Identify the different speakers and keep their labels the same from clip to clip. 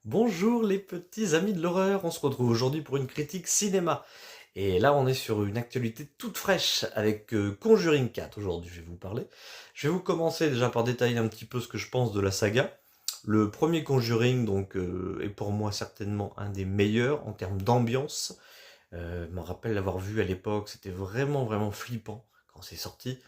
Speaker 1: Bonjour les petits amis de l'horreur, on se retrouve aujourd'hui pour une critique cinéma. Et là on est sur une actualité toute fraîche avec Conjuring 4 aujourd'hui je vais vous parler. Je vais vous commencer déjà par détailler un petit peu ce que je pense de la saga. Le premier Conjuring donc est pour moi certainement un des meilleurs en termes d'ambiance. Je me rappelle l'avoir vu à l'époque, c'était vraiment flippant quand c'est sorti.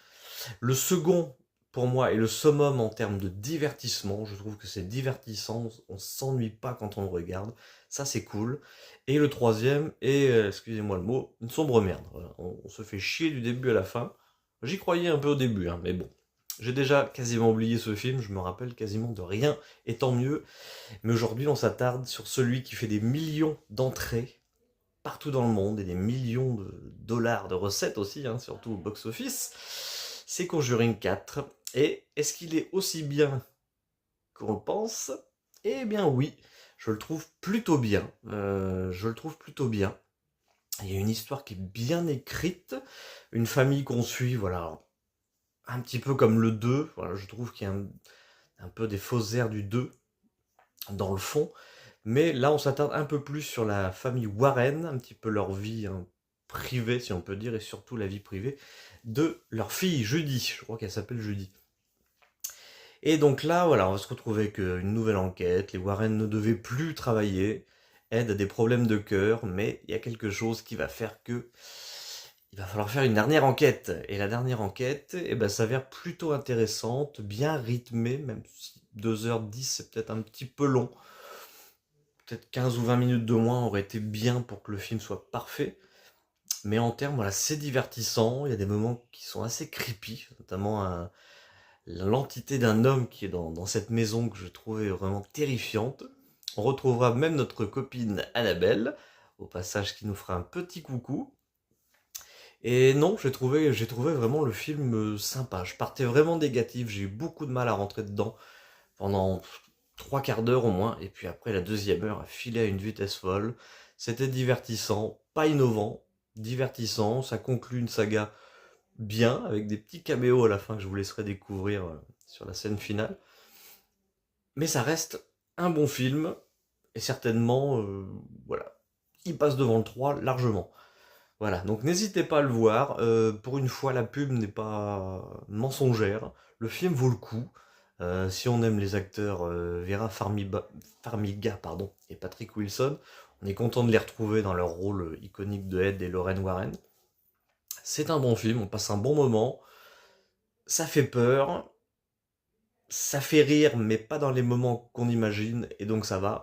Speaker 1: Le second, pour moi, est le summum en termes de divertissement. Je trouve que c'est divertissant, on s'ennuie pas quand on le regarde. Ça, c'est cool. Et le troisième est, excusez-moi le mot, une sombre merde. Voilà. On se fait chier du début à la fin. J'y croyais un peu au début, hein, mais bon. J'ai déjà quasiment oublié ce film, je me rappelle quasiment de rien, et tant mieux. Mais aujourd'hui, on s'attarde sur celui qui fait des millions d'entrées partout dans le monde et des millions de dollars de recettes aussi, hein, surtout au box-office. C'est Conjuring 4. Et est-ce qu'il est aussi bien qu'on le pense? Eh bien oui, je le trouve plutôt bien. Je le trouve plutôt bien. Il y a une histoire qui est bien écrite, une famille qu'on suit, voilà, un petit peu comme le 2. Voilà, je trouve qu'il y a un peu des fausses airs du 2 dans le fond. Mais là, on s'attarde un peu plus sur la famille Warren, un petit peu leur vie hein, privée, si on peut dire, et surtout la vie privée de leur fille Judy. Je crois qu'elle s'appelle Judy. Et donc là, voilà, on va se retrouver avec une nouvelle enquête. Les Warren ne devaient plus travailler. Ed a des problèmes de cœur, mais il y a quelque chose qui va faire que il va falloir faire une dernière enquête. Et la dernière enquête, eh ben, s'avère plutôt intéressante, bien rythmée, même si 2h10 c'est peut-être un petit peu long. Peut-être 15 ou 20 minutes de moins aurait été bien pour que le film soit parfait. Mais en termes, voilà, c'est divertissant. Il y a des moments qui sont assez creepy, notamment l'entité d'un homme qui est dans cette maison que je trouvais vraiment terrifiante. On retrouvera même notre copine Annabelle, au passage qui nous fera un petit coucou. Et non, j'ai trouvé vraiment le film sympa. Je partais vraiment négatif, j'ai eu beaucoup de mal à rentrer dedans pendant trois quarts d'heure au moins, et puis après la deuxième heure a filé à une vitesse folle. C'était divertissant, pas innovant, divertissant, ça conclut une saga bien, avec des petits caméos à la fin que je vous laisserai découvrir sur la scène finale. Mais ça reste un bon film, et certainement, voilà, il passe devant le 3 largement. Voilà, donc n'hésitez pas à le voir. Pour une fois, la pub n'est pas mensongère. Le film vaut le coup. Si on aime les acteurs Farmiga pardon, et Patrick Wilson, on est content de les retrouver dans leur rôle iconique de Ed et Lorraine Warren. C'est un bon film, on passe un bon moment. Ça fait peur, ça fait rire, mais pas dans les moments qu'on imagine, et donc ça va.